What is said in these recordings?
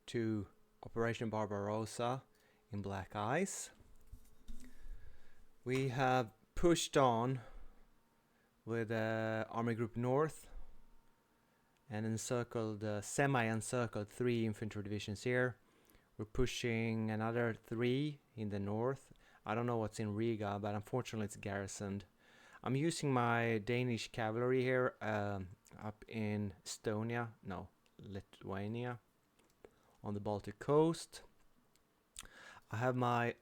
to Operation Barbarossa in Black Ice. We have pushed on with Army Group North and encircled, semi-encircled 3 infantry divisions here. We're pushing another 3 in the north. I don't know what's in Riga, but unfortunately it's garrisoned. I'm using my Danish cavalry here up in Lithuania, on the Baltic coast. I have my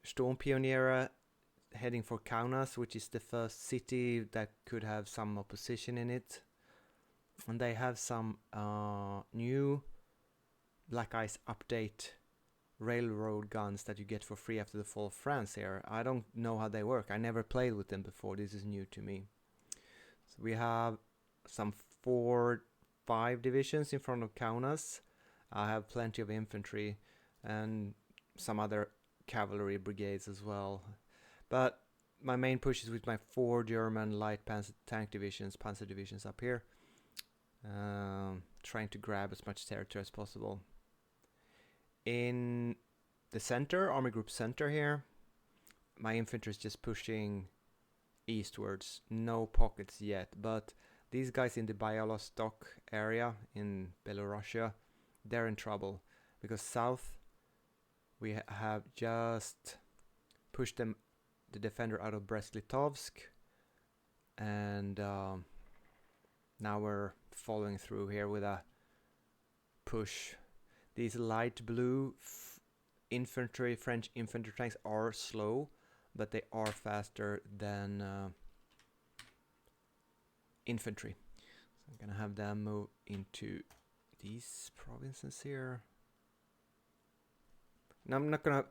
Sturmpionierer heading for Kaunas, which is the first city that could have some opposition in it. And they have some new Black Ice update railroad guns that you get for free after the fall of France here. I don't know how they work. I never played with them before. This is new to me. So we have some 4-5 divisions in front of Kaunas. I have plenty of infantry and some other cavalry brigades as well. But my main push is with my 4 German light tank divisions, panzer divisions up here. Trying to grab as much territory as possible. In the center, Army Group Center here, my infantry is just pushing eastwards. No pockets yet, but these guys in the Bialystok area in Belarusia, they're in trouble. Because south, we have just pushed the defender out of Brest-Litovsk. And now we're following through here with a push. These light blue French infantry tanks are slow, but they are faster than infantry. So I'm gonna have them move into these provinces here. Now I'm not gonna,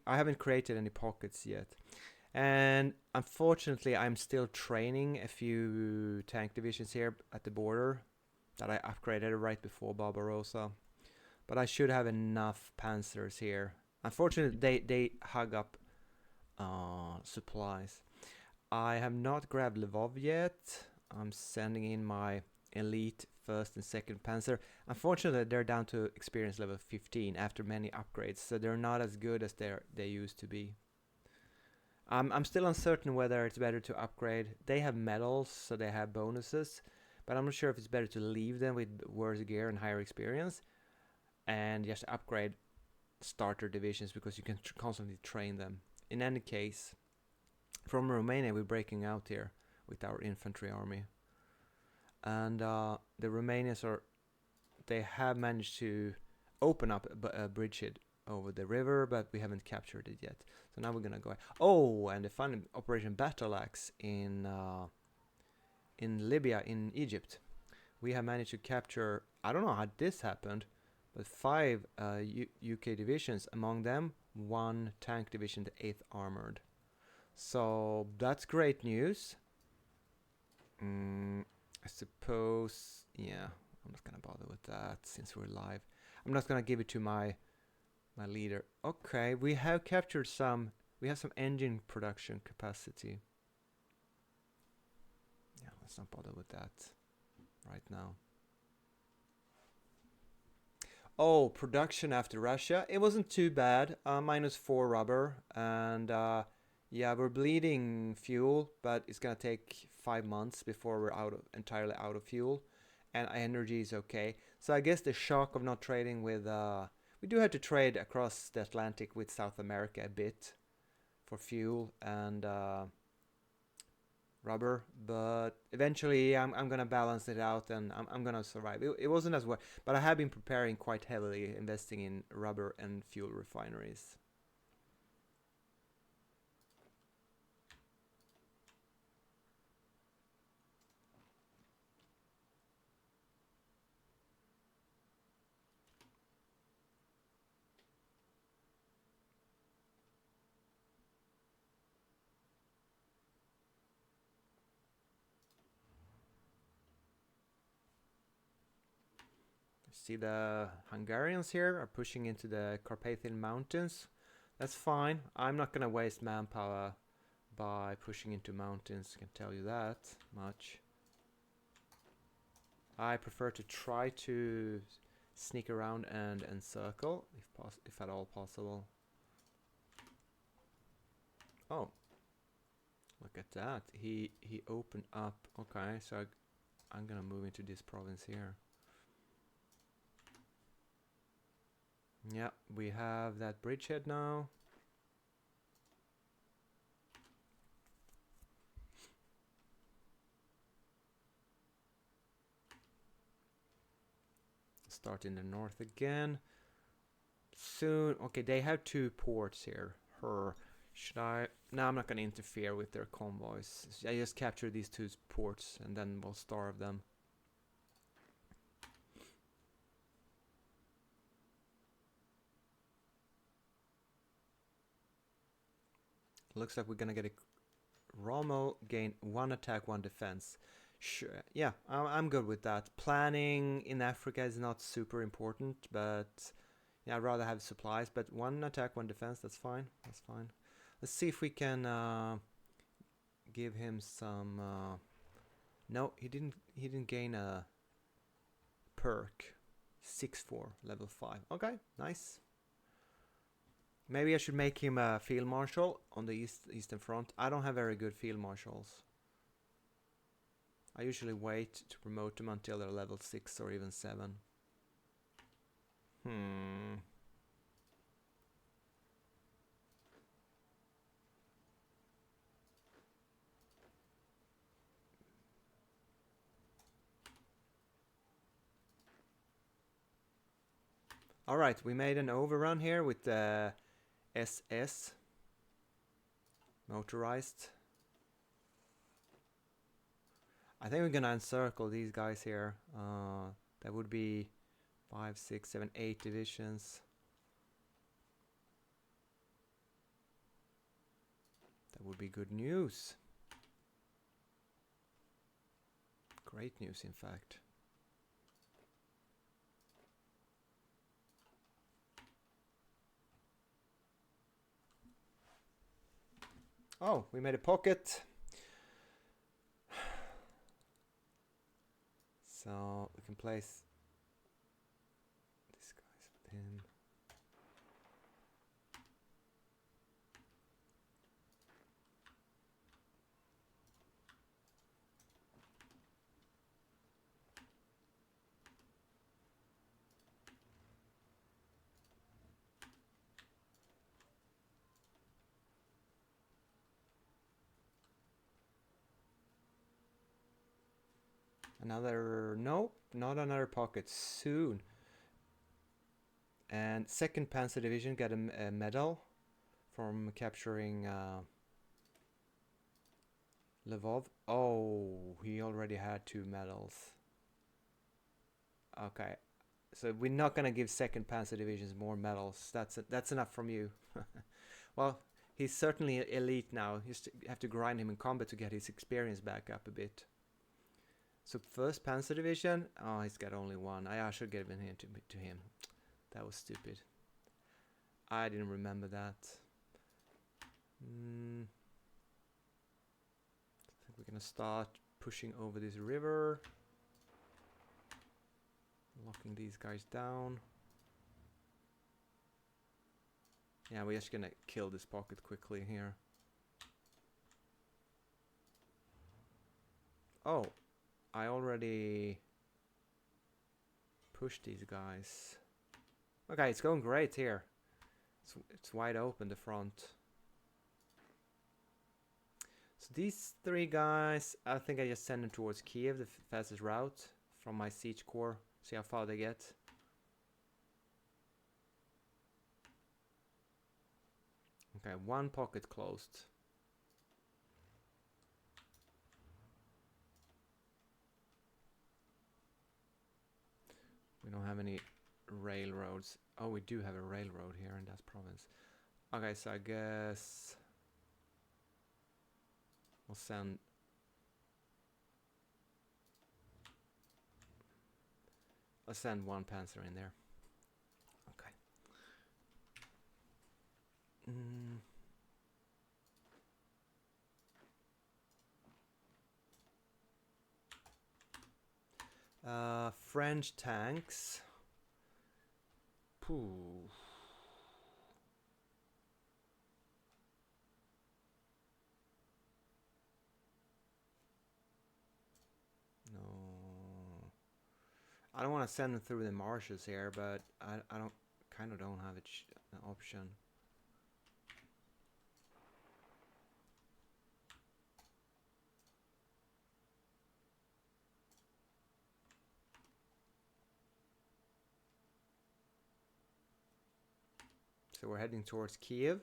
I haven't created any pockets yet. And unfortunately I'm still training a few tank divisions here at the border that I upgraded right before Barbarossa. But I should have enough Panzers here. Unfortunately, they hug up supplies. I have not grabbed Lvov yet. I'm sending in my elite 1st and 2nd Panzer. Unfortunately, they're down to experience level 15 after many upgrades, so they're not as good as they used to be. I'm still uncertain whether it's better to upgrade. They have medals, so they have bonuses, but I'm not sure if it's better to leave them with worse gear and higher experience and just upgrade starter divisions because you can constantly train them. In any case, from Romania we're breaking out here with our infantry army, and the Romanians they have managed to open up a bridgehead over the river, but we haven't captured it yet. So now we're gonna go. Oh, and the fun Operation Battle Axe in Libya, in Egypt, we have managed to capture. I don't know how this happened, but 5 UK divisions, among them 1 tank division, the 8th Armored. So that's great news. I suppose, yeah, I'm not gonna bother with that since we're live. I'm not gonna give it to my leader. Okay, we have captured some. We have some engine production capacity. Yeah, let's not bother with that right now. Oh, production after Russia. It wasn't too bad. -4 rubber. And yeah, we're bleeding fuel, but it's gonna take 5 months before we're entirely out of fuel. And energy is okay. So I guess the shock of not trading with... we do have to trade across the Atlantic with South America a bit for fuel and rubber, but eventually I'm gonna balance it out and I'm gonna survive. It wasn't as well, but I have been preparing quite heavily, investing in rubber and fuel refineries. See, the Hungarians here are pushing into the Carpathian Mountains. That's fine. I'm not gonna waste manpower by pushing into mountains, I can tell you that much. I prefer to try to sneak around and encircle if at all possible. Oh, look at that. He opened up. Okay, so I'm gonna move into this province here. Yeah, we have that bridgehead now. Start in the north again. Soon. Okay, they have 2 ports here. Should I? No, I'm not gonna interfere with their convoys. I just capture these 2 ports and then we'll starve them. Looks like we're gonna get a Rommel gain 1 attack, 1 defense. Sure, yeah, I'm good with that. Planning in Africa is not super important, but yeah, I'd rather have supplies. But 1 attack, 1 defense, that's fine. That's fine. Let's see if we can give him some. No, he didn't gain a perk. 6-4, level 5. Okay, nice. Maybe I should make him a field marshal on the eastern front. I don't have very good field marshals. I usually wait to promote them until they're level 6 or even 7. Alright, we made an overrun here with the SS. Motorized. I think we're gonna encircle these guys here. That would be 5, 6, 7, 8 divisions. That would be good news. Great news, in fact. Oh, we made a pocket. So we can place these guys with him. Another, nope, not another pocket, soon. And 2nd Panzer Division got a medal from capturing Lvov. Oh, he already had 2 medals. Okay, so we're not gonna give 2nd Panzer Divisions more medals. That's enough from you. Well, he's certainly elite now. You have to grind him in combat to get his experience back up a bit. So 1st Panzer Division, oh, he's got only 1. I should give it to him. That was stupid. I didn't remember that. I think we're gonna start pushing over this river. Locking these guys down. Yeah, we're just gonna kill this pocket quickly here. Oh, I already pushed these guys. Okay, it's going great here. It's wide open, the front. So these 3 guys, I think I just send them towards Kiev, the fastest route from my siege corps. See how far they get. Okay, 1 pocket closed. We don't have any railroads. Oh, we do have a railroad here in that province. Okay, so I guess we'll send I'll send 1 Panzer in there. Okay. French tanks. Pooh. No. I don't want to send them through the marshes here, but I don't kind of don't have an option. So we're heading towards Kiev.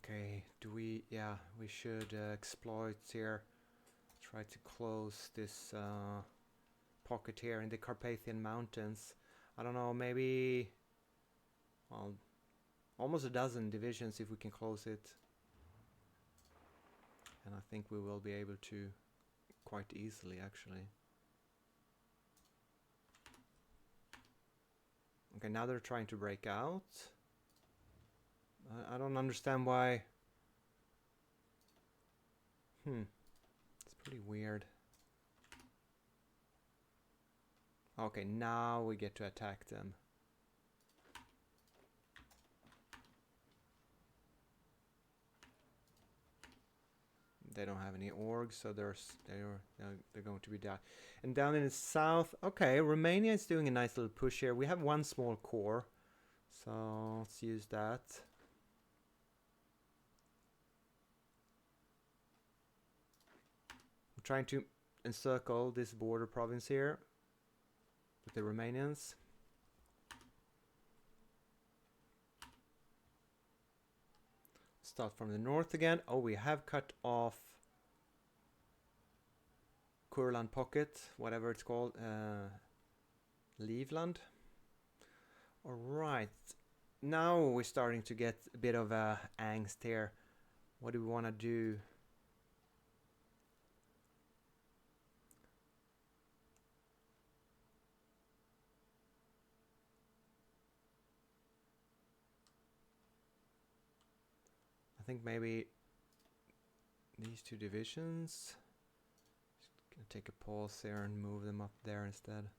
Okay, yeah, we should exploit here. Try to close this pocket here in the Carpathian Mountains. I don't know, maybe, well, almost a dozen divisions if we can close it. And I think we will be able to quite easily, actually. Okay, now they're trying to break out. I don't understand why. It's pretty weird. Okay, now we get to attack them. They don't have any orgs, so they're going to be down. And down in the south, okay, Romania is doing a nice little push here. We have one small core, so let's use that. I'm trying to encircle this border province here with the Romanians. Start from the north again. Oh, we have cut off Kurland Pocket, whatever it's called, Livland. Alright, now we're starting to get a bit of angst here. What do we want to do? I think maybe these two divisions. Just gonna take a pause here and move them up there instead.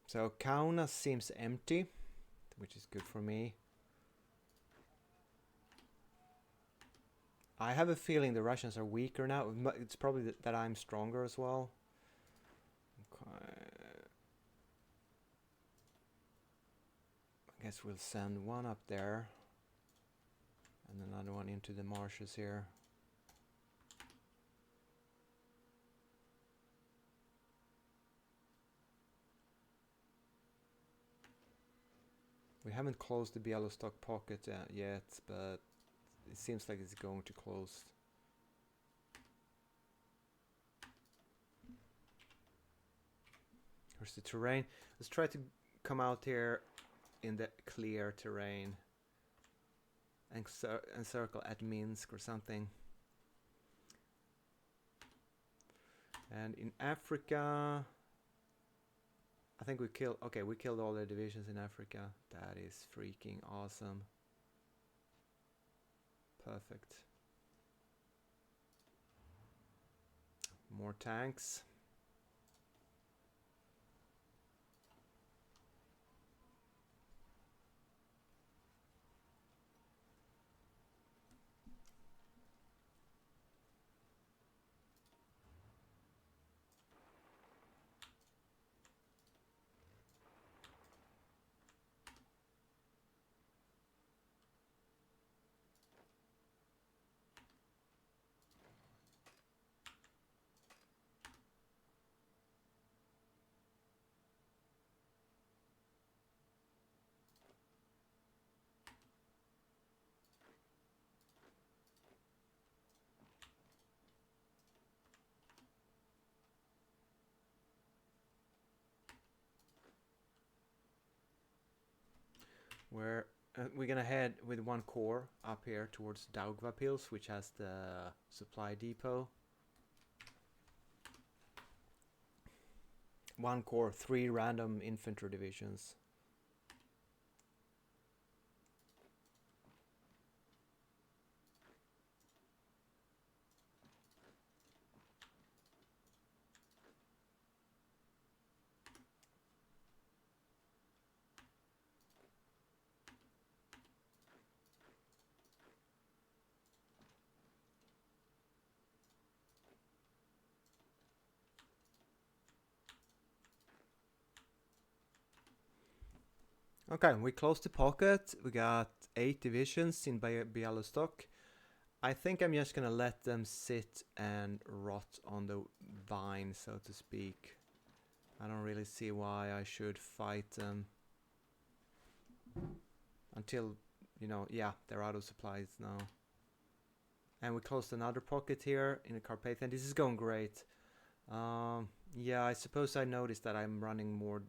So Kaunas seems empty, which is good for me. I have a feeling the Russians are weaker now. It's probably that I'm stronger as well. Okay. I guess we'll send one up there and another one into the marshes here. We haven't closed the Bialystok pocket yet, but it seems like it's going to close. Here's the terrain. Let's try to come out here in the clear terrain and encircle at Minsk or something. And in Africa, I think we killed all the divisions in Africa. That is freaking awesome. Perfect. More tanks. We're gonna head with one core up here towards Daugavpils, which has the supply depot. One core, 3 random infantry divisions. Okay, we closed the pocket. We got 8 divisions in Bialystok. I think I'm just gonna let them sit and rot on the vine, so to speak. I don't really see why I should fight them. Until, yeah, they're out of supplies now. And we closed another pocket here in the Carpathian. This is going great. Yeah, I suppose I noticed that I'm running more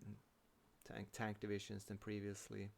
tank divisions than previously.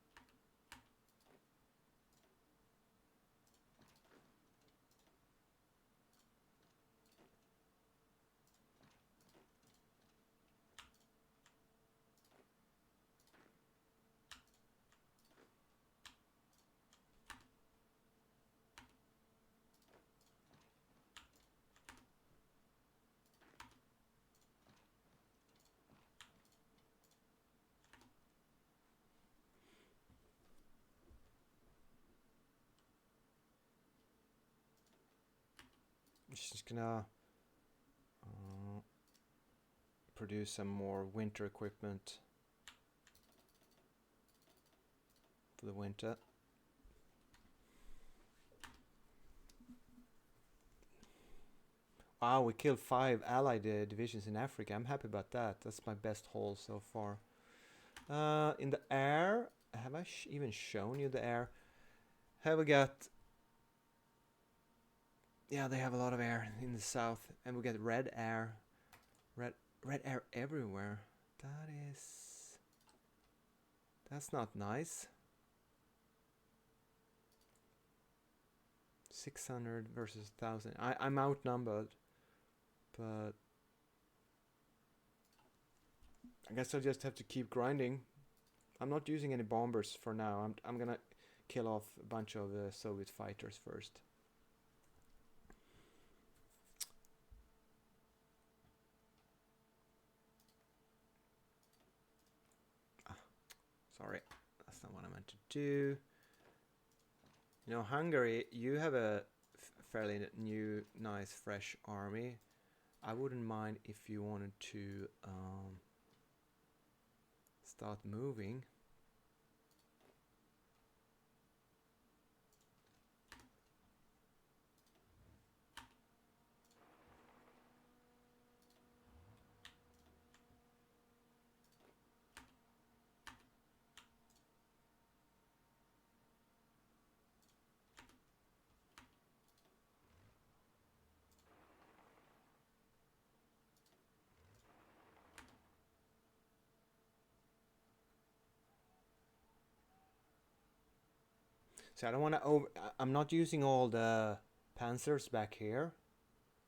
Just gonna produce some more winter equipment for the winter. Wow, we killed 5 allied divisions in Africa. I'm happy about that. That's my best haul so far. In the air, have I even shown you the air? Have we got... Yeah, they have a lot of air in the south. And we get red air. Red air everywhere. That's not nice. 600 versus 1,000. I'm outnumbered. But I guess I'll just have to keep grinding. I'm not using any bombers for now. I'm gonna kill off a bunch of Soviet fighters first. Sorry, that's not what I meant to do. Hungary, you have a fairly new, nice, fresh army. I wouldn't mind if you wanted to start moving. So I don't want to I'm not using all the Panzers back here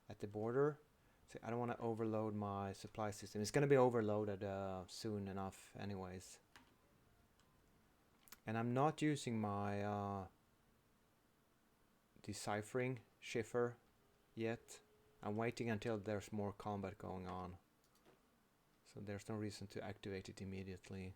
at the border. So I don't want to overload my supply system. It's going to be overloaded soon enough anyways. And I'm not using my deciphering shifter yet. I'm waiting until there's more combat going on. So there's no reason to activate it immediately.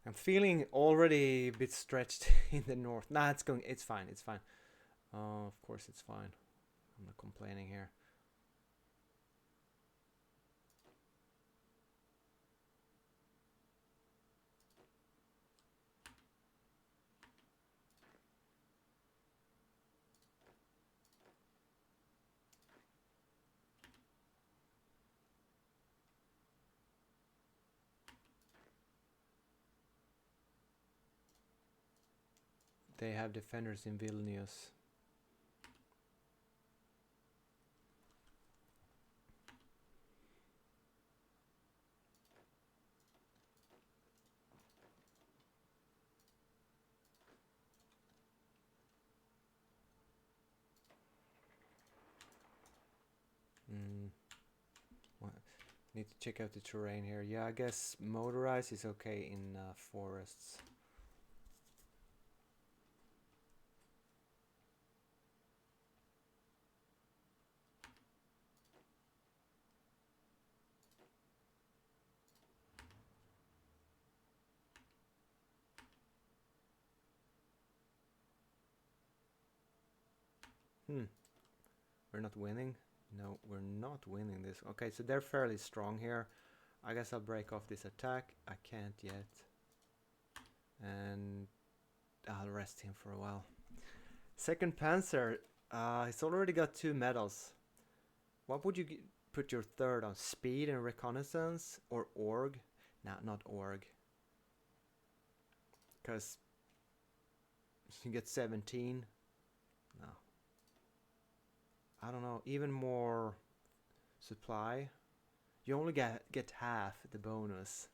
I'm feeling already a bit stretched in the north. Nah, it's fine, it's fine. Of course it's fine. I'm not complaining here. They have defenders in Vilnius. What? Need to check out the terrain here. Yeah, I guess motorized is okay in forests. We're not winning. No, we're not winning this. Okay, so they're fairly strong here. I guess I'll break off this attack. I can't yet. And I'll rest him for a while. Second Panzer. He's already got 2 medals. What would you put your third on? Speed and reconnaissance or org? No, not org. Because you get 17. No. I don't know. Even more supply. You only get half the bonus.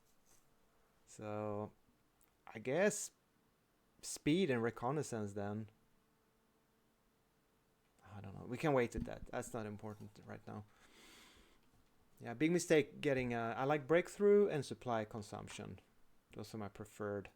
So I guess speed and reconnaissance then. I don't know. We can wait at that. That's not important right now. Yeah, big mistake getting... I like breakthrough and supply consumption. Those are my preferred.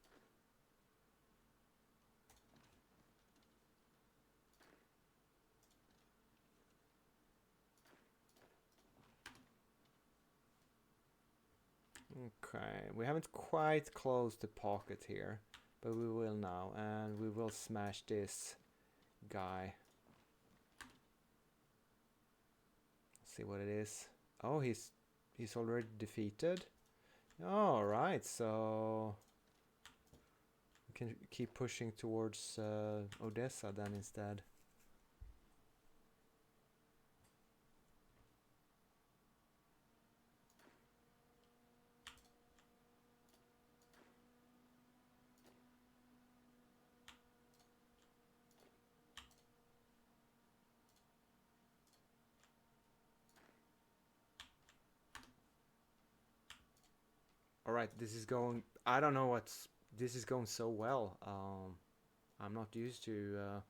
Okay, we haven't quite closed the pocket here, but we will now, and we will smash this guy. See what it is. Oh, he's already defeated. All right, so we can keep pushing towards Odessa then instead. All right, this is going... I don't know what's... This is going so well. I'm not used to...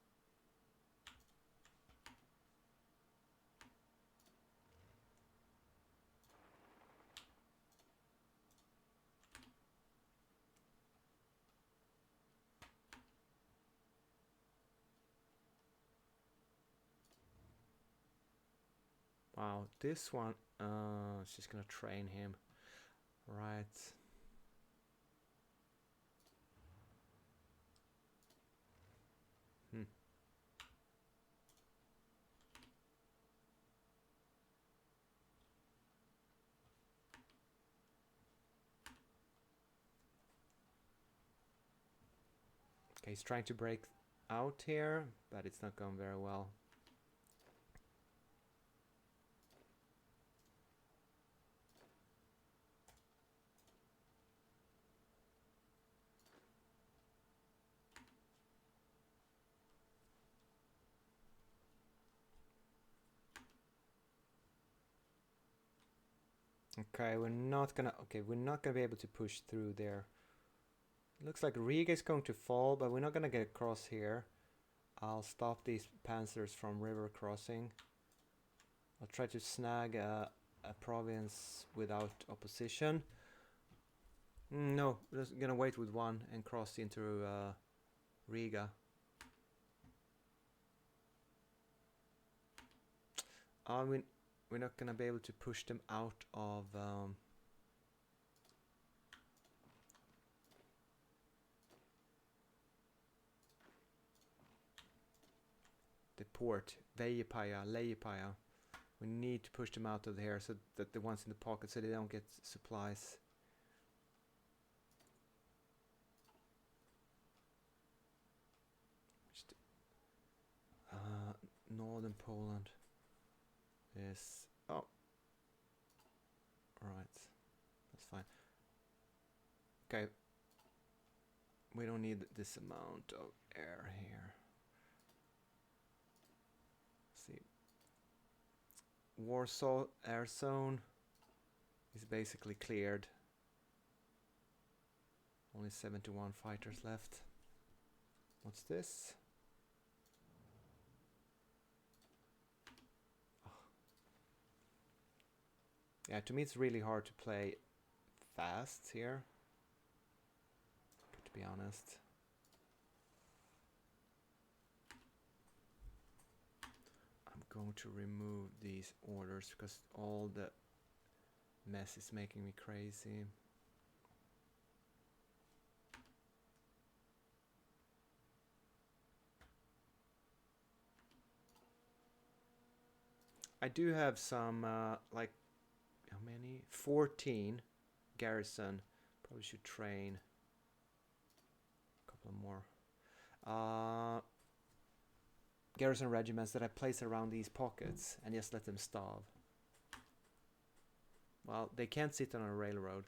Wow, this one... she's gonna train him. Right. Okay, he's trying to break out here, but it's not going very well. Okay, we're not gonna be able to push through there. Looks like Riga is going to fall, but we're not gonna get across here. I'll stop these panzers from river crossing. I'll try to snag a province without opposition. No, we're just gonna wait with one and cross into Riga. We're not gonna be able to push them out of... port. Väjepaja, Lejepaja. We need to push them out of here so that the ones in the pocket, so they don't get supplies. Northern Poland is... Oh. Right. That's fine. Okay. We don't need this amount of air here. Let's see. Warsaw air zone is basically cleared. Only 71 fighters left. What's this? Oh. Yeah, to me it's really hard to play fast here, to be honest. I'm going to remove these orders because all the mess is making me crazy. I do have some, like, how many? 14 garrison. Probably should train a couple more. Garrison regiments that I place around these pockets and just let them starve. Well, they can't sit on a railroad.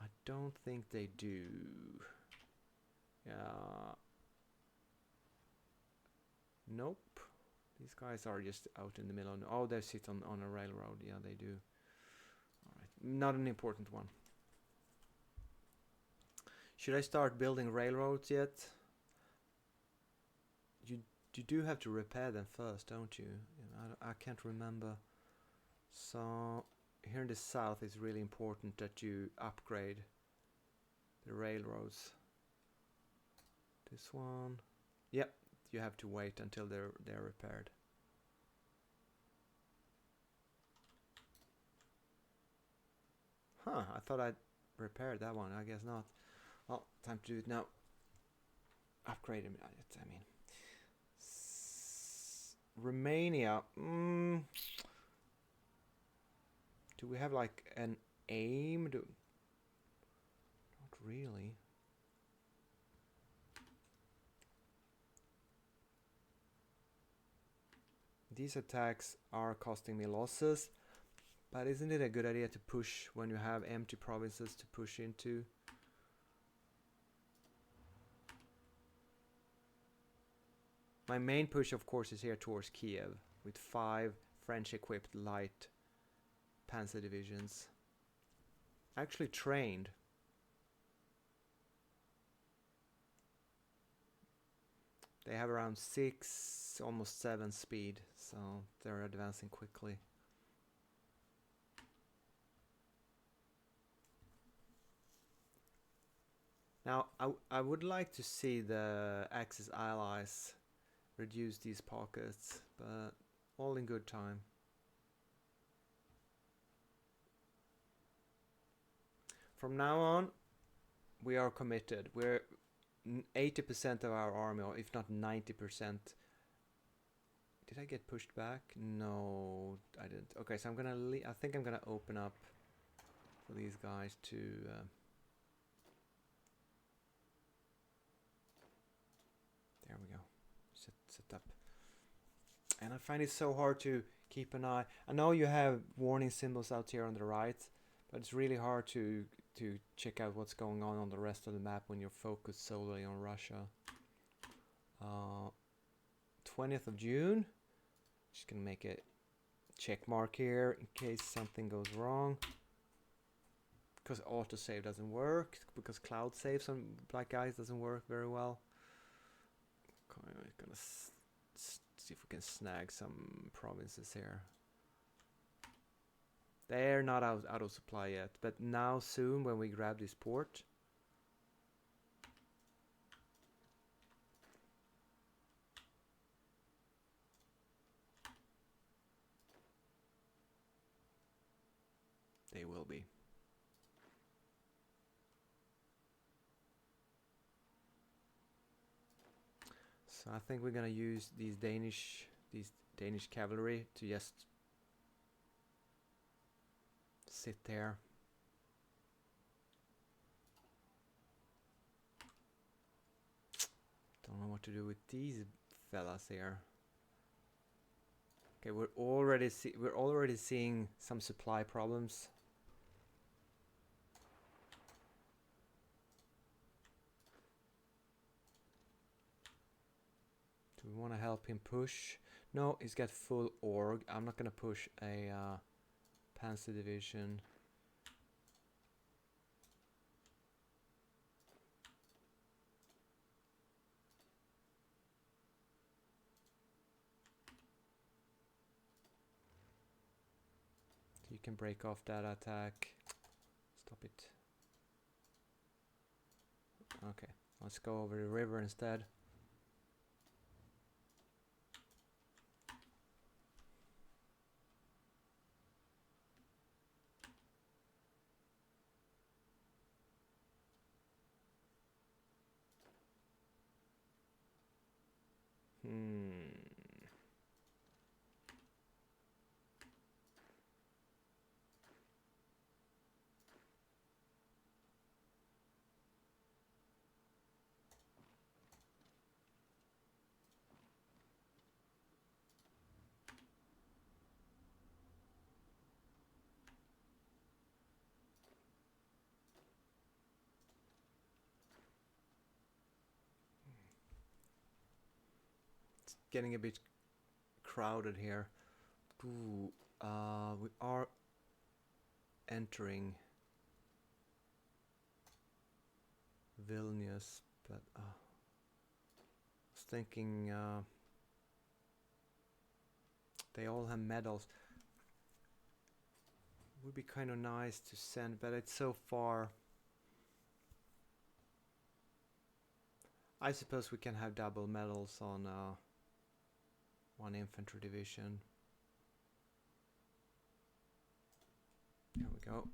I don't think they do. Yeah. Nope. These guys are just out in the middle. Oh, they sit on a railroad. Yeah, they do. All right. Not an important one. Should I start building railroads yet? You do have to repair them first, don't you? I can't remember. So here in the south it's really important that you upgrade the railroads. This one. Yep, you have to wait until they're repaired. Huh, I thought I'd repaired that one. I guess not. Well, time to do it now. Upgrade them. I mean, Romania. Do we have like an aim? Not really. These attacks are costing me losses, but isn't it a good idea to push when you have empty provinces to push into? My main push, of course, is here towards Kiev with 5 French-equipped light panzer divisions. Actually trained. They have around 6, almost 7 speed, so they're advancing quickly. Now, I would like to see the Axis allies reduce these pockets, but all in good time. From now on, we are committed. We're 80% of our army, or if not 90%. Did I get pushed back? No, I didn't. Okay, so I'm gonna I think I'm gonna open up for these guys to there we go. Set up. And I find it so hard to keep an eye. I know you have warning symbols out here on the right, but it's really hard to check out what's going on the rest of the map when you're focused solely on Russia. 20th of June. Just gonna make a check mark here in case something goes wrong. Because autosave doesn't work. Because cloud saves on Black Ice doesn't work very well. Gonna see if we can snag some provinces here. They're not out of supply yet, but now soon when we grab this port, they will be. So I think we're gonna use these Danish these Danish cavalry to just sit there. Don't know what to do with these fellas here. Okay, we're already seeing some supply problems. Do we want to help him push? No, he's got full org. I'm not gonna push a Panzer division. You can break off that attack. Stop it. Okay, let's go over the river instead. It's getting a bit crowded here. Ooh, we are entering Vilnius, but I was thinking they all have medals. Would be kind of nice to send, but it's so far. I suppose we can have double medals on one infantry division. There we go.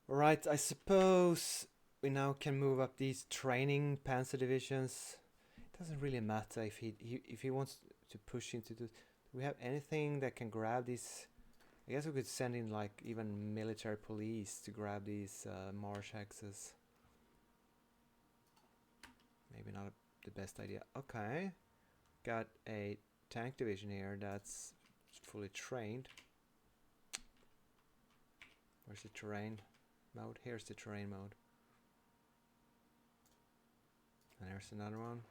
Alright, I suppose we now can move up these training Panzer divisions. It doesn't really matter if he wants to push into the... Do we have anything that can grab these? I guess we could send in like even military police to grab these marsh hexes. Maybe not the best idea. Okay, got a tank division here that's fully trained. Where's the terrain mode? Here's the terrain mode. And there's another one.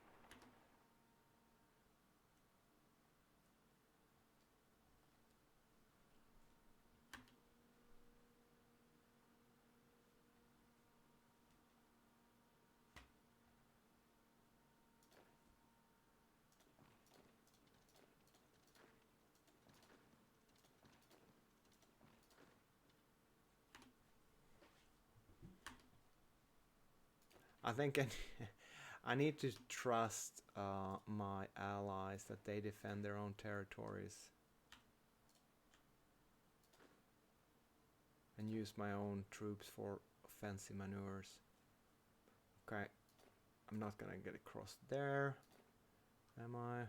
I think I need to trust my allies that they defend their own territories and use my own troops for offensive maneuvers. Okay, I'm not gonna get across there, am I?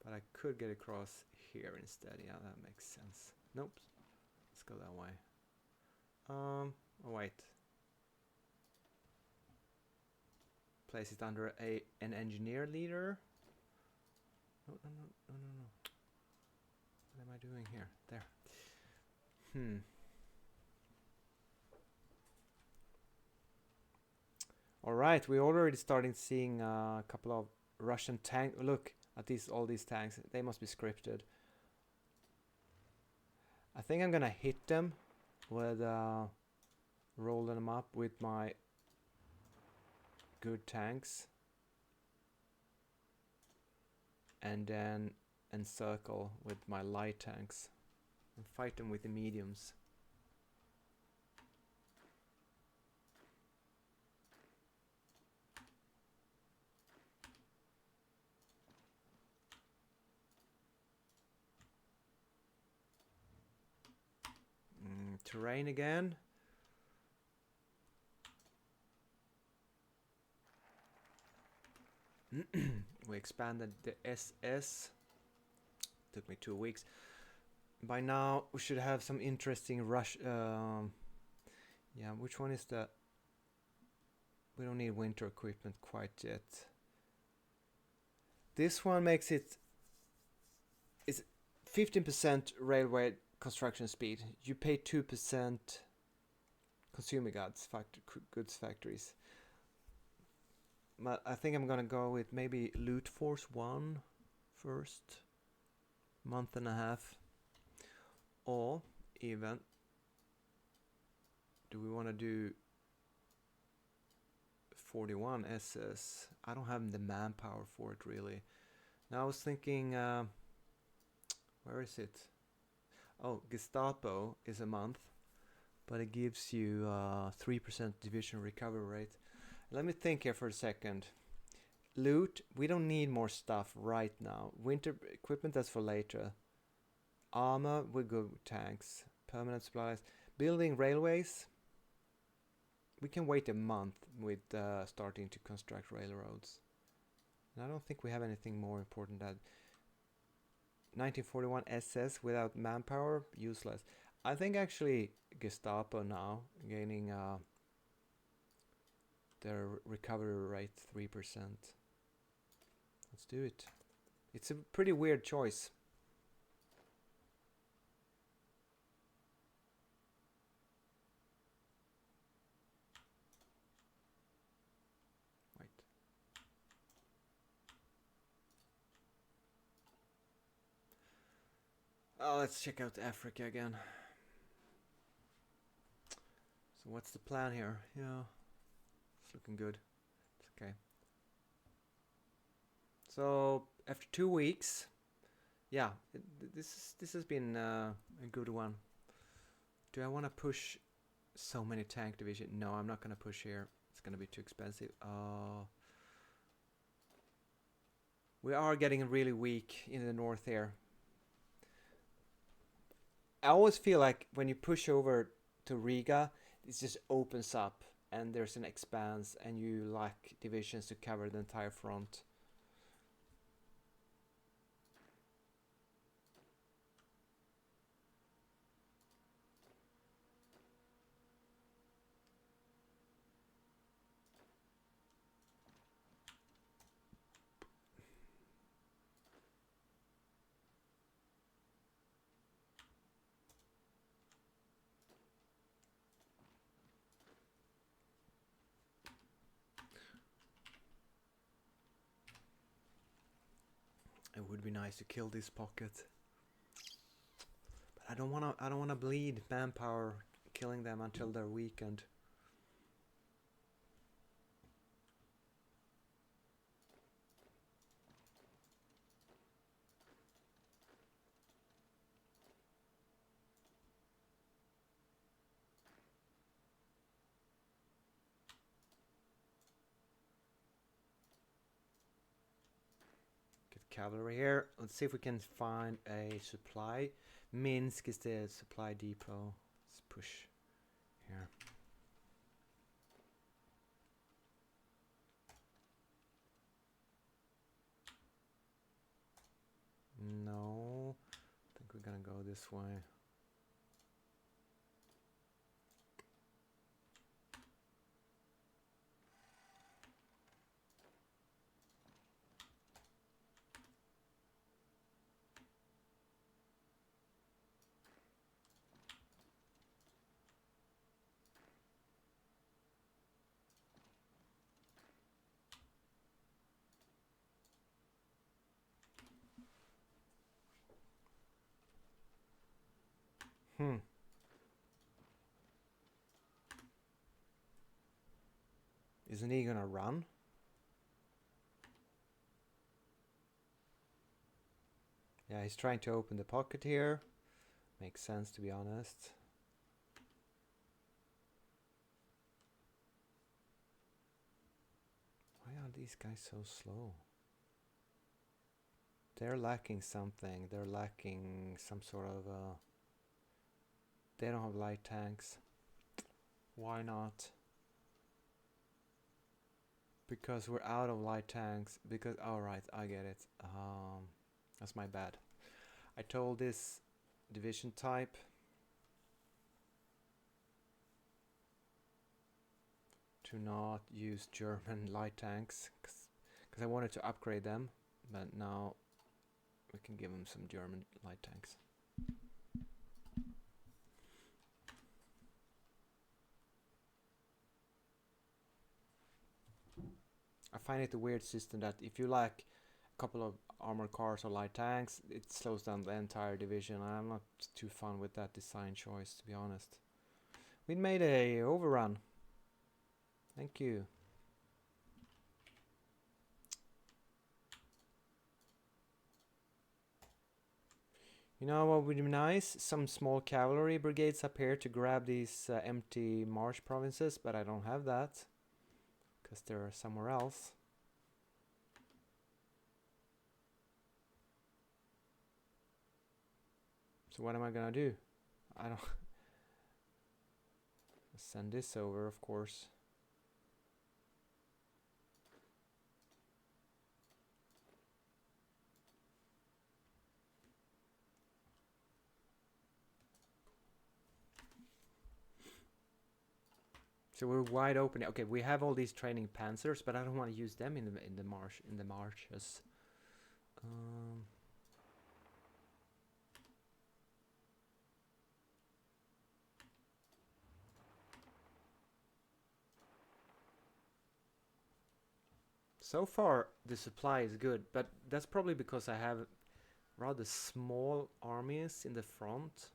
But I could get across here instead. Yeah, that makes sense. Nope, let's go that way. Oh wait. Place it under an engineer leader. No. What am I doing here? There. All right, we're already starting seeing a couple of Russian tanks. Look at all these tanks. They must be scripted. I think I'm gonna hit them with rolling them up with my good tanks, and then encircle with my light tanks and fight them with the mediums. terrain again. We expanded the SS. Took me 2 weeks. By now we should have some interesting rush. Yeah, which one is the? We don't need winter equipment quite yet. This one makes it. It's 15% railway construction speed. You pay 2% consumer goods factories. But I think I'm gonna go with maybe Loot Force 1 first. Month and a half. Or even, do we want to do 41 SS? I don't have the manpower for it really. Now I was thinking, where is it? Oh, Gestapo is a month, but it gives you 3% division recovery rate. Let me think here for a second. Loot, we don't need more stuff right now. Winter equipment, that's for later. Armor, we go with tanks. Permanent supplies. Building railways, we can wait a month with starting to construct railroads. And I don't think we have anything more important than 1941 SS without manpower, useless. I think actually Gestapo now gaining their recovery rate 3%. Let's do it. It's a pretty weird choice. Wait. Oh, let's check out Africa again. So what's the plan here? Yeah, it's looking good. It's okay. So after 2 weeks, yeah, this has been a good one. Do I want to push so many tank division? No, I'm not going to push here. It's going to be too expensive. We are getting really weak in the north here. I always feel like when you push over to Riga, it just opens up and there's an expanse and you lack divisions to cover the entire front. It would be nice to kill this pocket, but I don't wanna bleed manpower killing them until they're weakened. Get cavalry here. Let's see if we can find a supply. Minsk is the supply depot. Let's push here. No, I think we're gonna go this way. Isn't he gonna run? Yeah, he's trying to open the pocket here. Makes sense, to be honest. Why are these guys so slow? They're lacking something. They're lacking some sort of they don't have light tanks. Why not? Because we're out of light tanks. Because, alright, I get it. That's my bad. I told this division type to not use German light tanks, because I wanted to upgrade them, but now we can give them some German light tanks. I find it a weird system that if you like a couple of armored cars or light tanks, it slows down the entire division. I'm not too fun with that design choice, to be honest. We made a overrun. Thank you. You know what would be nice? Some small cavalry brigades up here to grab these empty marsh provinces, but I don't have that because they're somewhere else. So what am I gonna do? I don't... Send this over, of course. So we're wide open. Okay, we have all these training Panzers, but I don't want to use them in the marshes. So far, the supply is good, but that's probably because I have rather small armies in the front.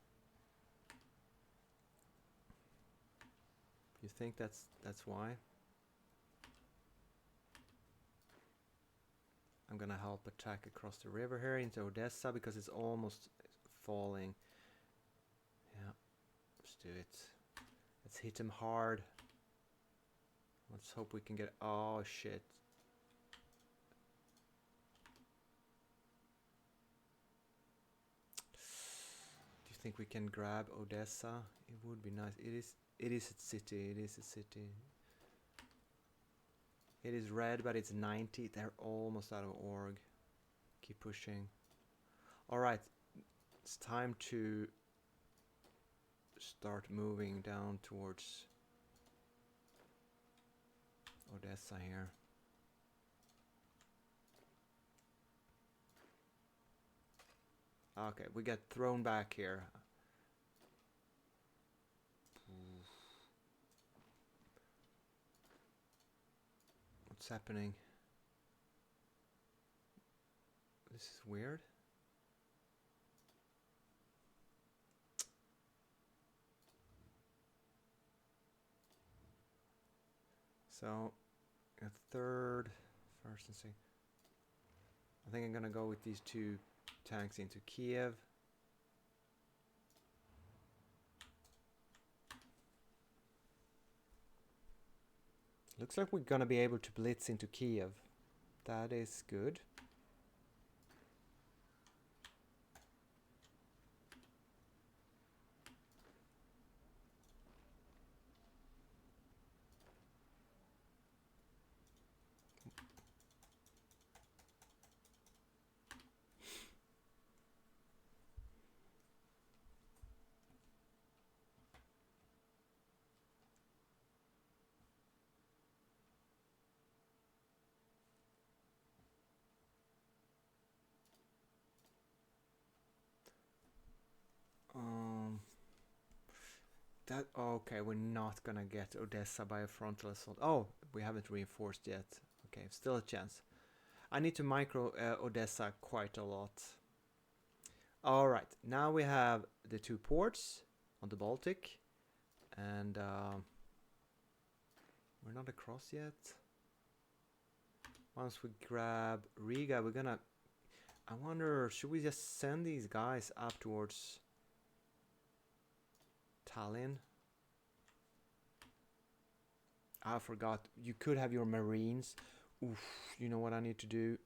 You think that's why? I'm gonna help attack across the river here into Odessa because it's almost falling. Yeah, let's do it. Let's hit him hard. Let's hope we can get... Oh shit. Do you think we can grab Odessa? It would be nice. It is a city. It is a city. It is red, but it's 90. They're almost out of org. Keep pushing. Alright. It's time to start moving down towards Odessa here. Okay, we get thrown back here. What's happening? This is weird. So, a third, first and second. I think I'm gonna go with these two tanks into Kiev. Looks like we're gonna be able to blitz into Kiev. That is good. Okay, we're not gonna get Odessa by a frontal assault. Oh, we haven't reinforced yet. Okay, still a chance. I need to micro Odessa quite a lot. Alright, now we have the two ports on the Baltic. And we're not across yet. Once we grab Riga, we're gonna... I wonder, should we just send these guys up towards Tallinn? I forgot. You could have your Marines. Oof, you know what I need to do?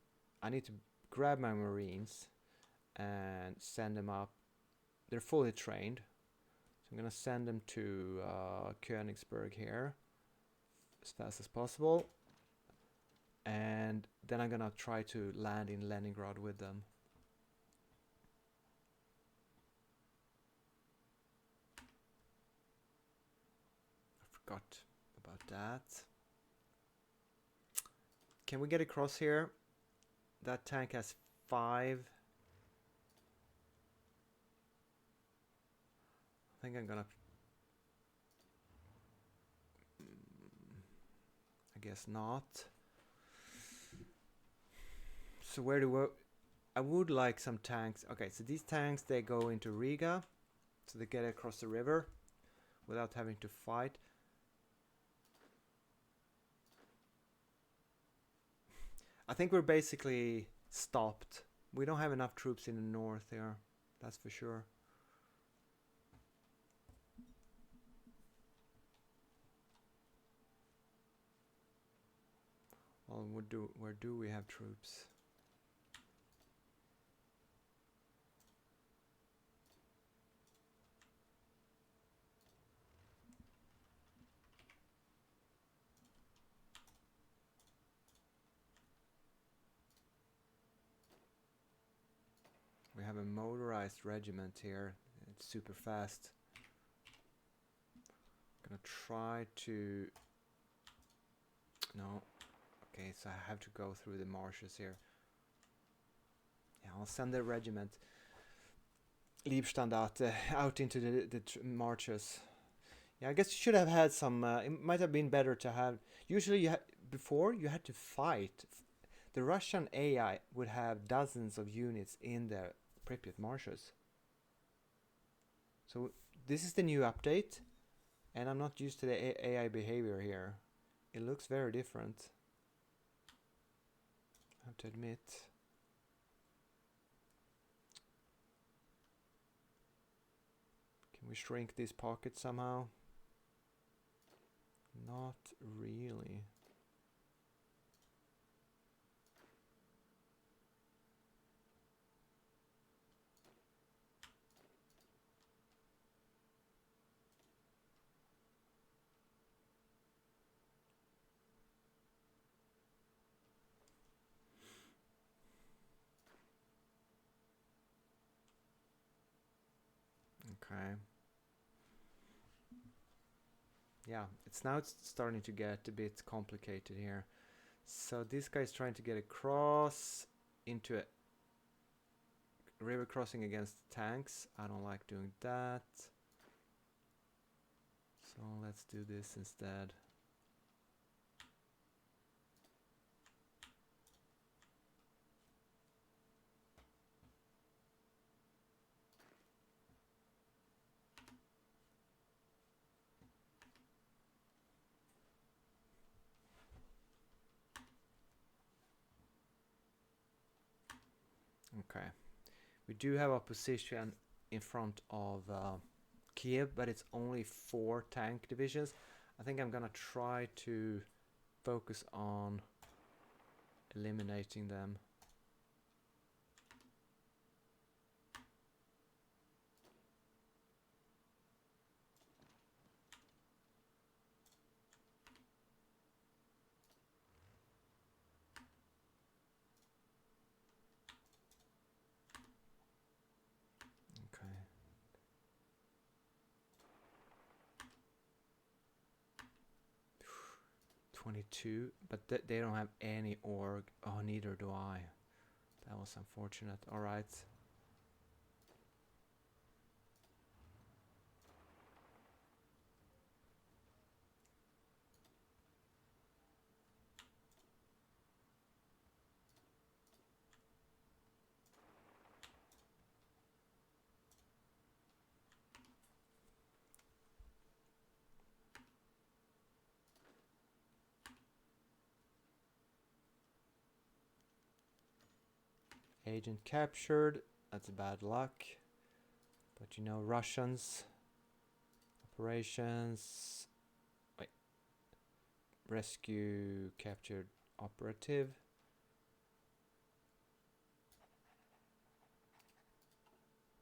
I need to grab my Marines and send them up. They're fully trained. I'm gonna send them to Königsberg here as fast as possible. And then I'm gonna try to land in Leningrad with them. I forgot about that. Can we get across here? That tank has 5. I think I'm gonna... I guess not. So where do we... I would like some tanks. Okay, so these tanks, they go into Riga. So they get across the river without having to fight. I think we're basically stopped. We don't have enough troops in the north here. That's for sure. Well, where do we have troops? We have a motorized regiment here. It's super fast. I'm gonna try to... No. Okay, so I have to go through the marshes here. Yeah, I'll send the regiment Liebstandarte out into the marshes. Yeah, I guess you should have had some... it might have been better to have... Usually, before, you had to fight. The Russian AI would have dozens of units in the Pripyat marshes. So this is the new update, and I'm not used to the AI behavior here. It looks very different, I have to admit. Can we shrink this pocket somehow? Not really. Okay. Yeah, it's starting to get a bit complicated here. So this guy's trying to get across into a river crossing against tanks. I don't like doing that. So let's do this instead. Okay. We do have opposition in front of Kiev, but it's only 4 tank divisions. I think I'm gonna try to focus on eliminating them. Okay. $22, but they don't have any org. Oh, neither do I. That was unfortunate. All right. Agent captured. That's bad luck. But you know, Russians. Operations. Wait. Rescue captured operative.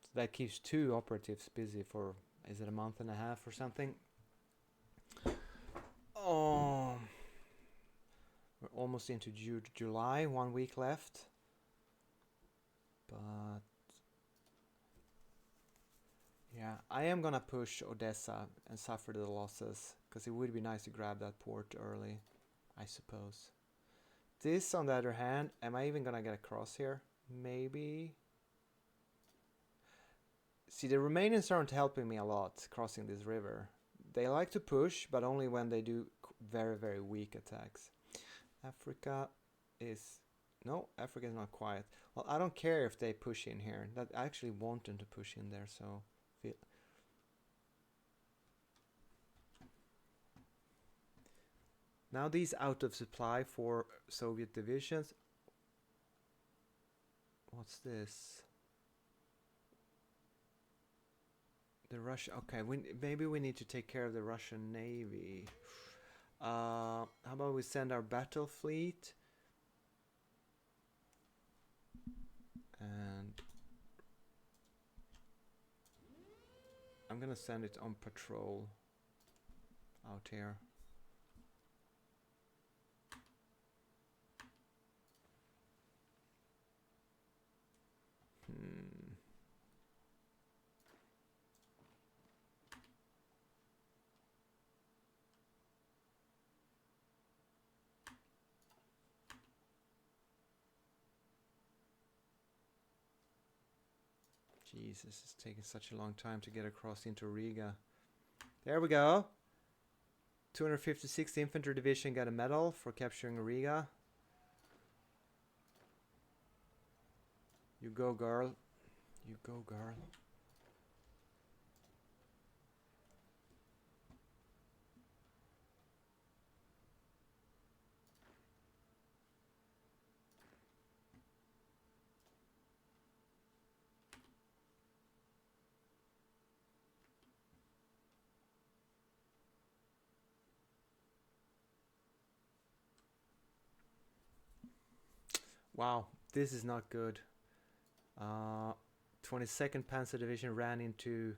So that keeps 2 operatives busy for is it a month and a half or something? Oh, we're almost into July, 1 week left. But yeah, I am gonna push Odessa and suffer the losses, because it would be nice to grab that port early, I suppose. This, on the other hand, am I even gonna get across here? Maybe. See, the Romanians aren't helping me a lot crossing this river. They like to push, but only when they do very, very weak attacks. Africa is... No, Africa is not quiet. Well, I don't care if they push in here. That I actually want them to push in there, so... Now these out of supply for Soviet divisions. What's this? The Russia. Okay, maybe we need to take care of the Russian Navy. How about we send our battle fleet? And I'm gonna send it on patrol out here. Jesus, it's taking such a long time to get across into Riga. There we go. 256th Infantry Division got a medal for capturing Riga. You go, girl. You go, girl. Wow, this is not good. 22nd Panzer Division ran into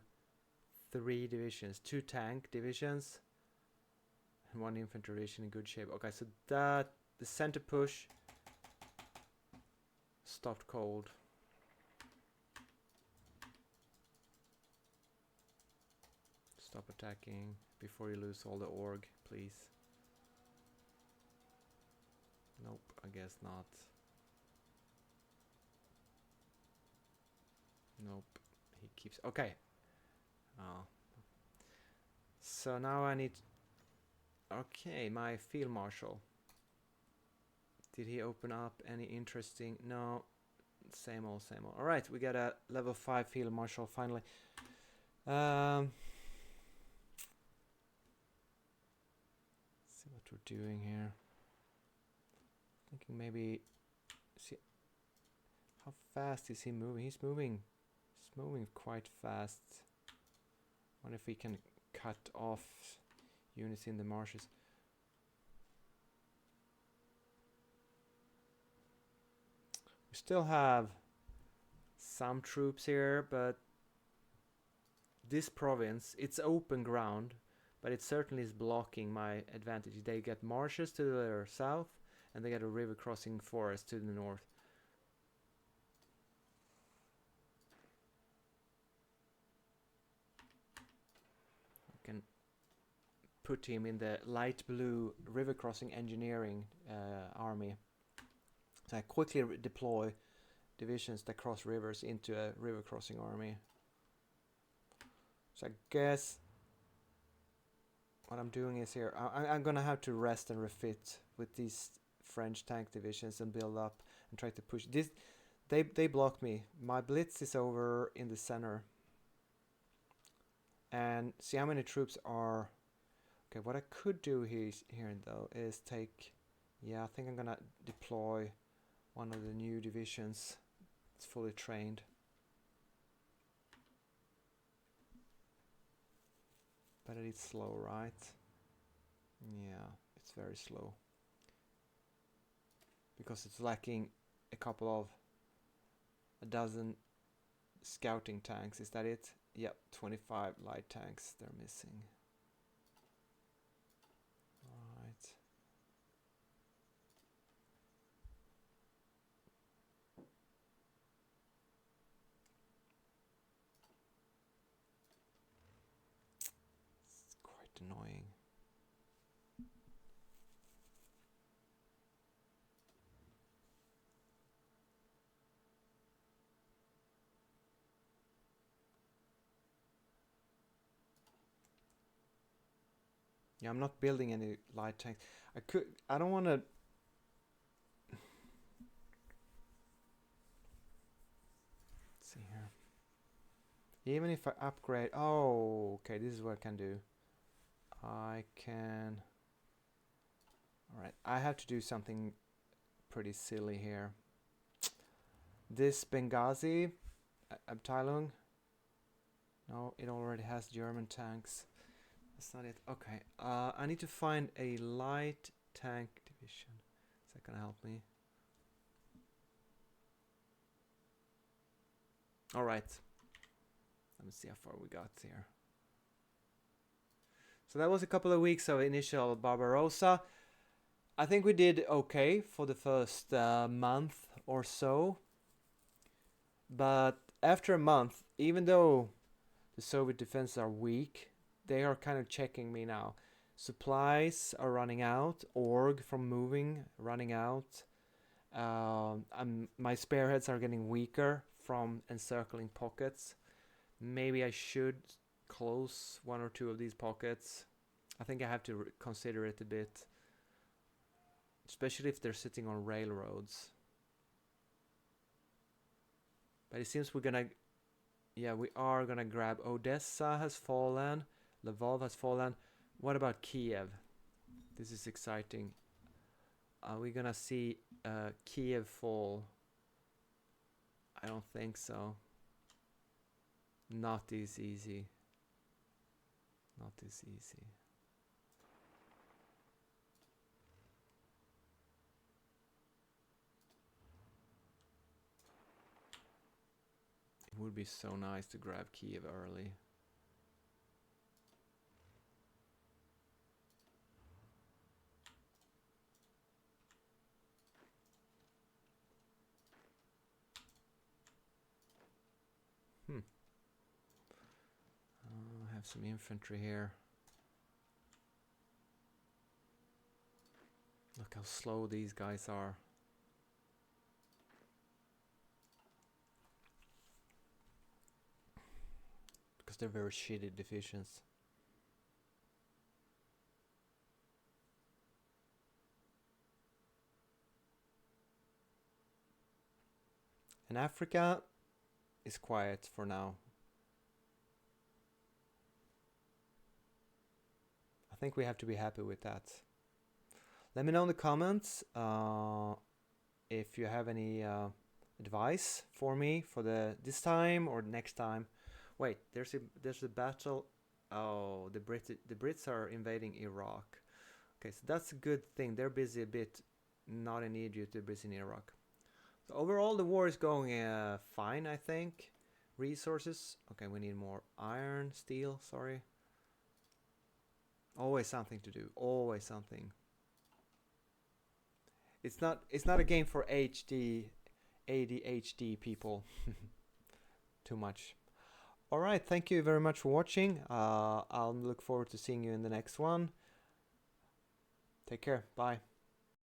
3 divisions, 2 tank divisions, and 1 infantry division in good shape. Okay, so the center push stopped cold. Stop attacking before you lose all the org, please. Nope, I guess not. Nope, he keeps... Okay. Oh. So now I need... Okay, my field marshal. Did he open up any interesting... No. Same old, same old. Alright, we got a level 5 field marshal finally. See what we're doing here. Thinking maybe... See... How fast is he moving? He's moving quite fast. Wonder if we can cut off units in the marshes. We still have some troops here, but this province, it's open ground, but it certainly is blocking my advantage. They get marshes to their south, and they get a river crossing forest to the north. Put him in the light blue river crossing engineering army. So I quickly deploy divisions that cross rivers into a river crossing army. So I guess what I'm doing is here, I'm gonna have to rest and refit with these French tank divisions and build up and try to push this. They block me. My blitz is over in the center. And see how many troops are... Okay, what I could do here though is take... Yeah, I think I'm gonna deploy one of the new divisions. It's fully trained. But it's slow, right? Yeah, it's very slow. Because it's lacking a dozen scouting tanks. Is that it? Yep, 25 light tanks they're missing. Right. It's quite annoying. Yeah, I'm not building any light tanks. I don't want to. See here. Even if I upgrade, oh, okay, this is what I can do. I can. All right, I have to do something pretty silly here. This Benghazi, Abteilung. No, it already has German tanks. That's not it. Okay, I need to find a light tank division. Is that gonna help me? All right. Let me see how far we got here. So that was a couple of weeks of initial Barbarossa. I think we did okay for the first month or so. But after a month, even though the Soviet defenses are weak, they are kind of checking me now. Supplies are running out, org from moving running out. My spearheads are getting weaker from encircling pockets. Maybe I should close one or two of these pockets. I think I have to consider it a bit, especially if they're sitting on railroads. But it seems we're gonna, yeah, we are gonna grab. Odessa has fallen, Lvov has fallen. What about Kiev? This is exciting. Are we gonna see Kiev fall? I don't think so. Not this easy. Not this easy. It would be so nice to grab Kiev early. I have some infantry here. Look how slow these guys are. Because they're very shitty divisions. And Africa is quiet for now. I think we have to be happy with that. Let me know in the comments if you have any advice for me for this time or next time. Wait, there's a battle. Oh, the Brits are invading Iraq. Okay, so that's a good thing. They're busy a bit, not in Egypt. They're busy in Iraq. So overall, the war is going fine, I think. Resources. Okay, we need more iron, steel. Sorry. Always something to do. Always something. It's not a game for ADHD people. Too much. All right, thank you very much for watching. I'll look forward to seeing you in the next one. Take care. Bye.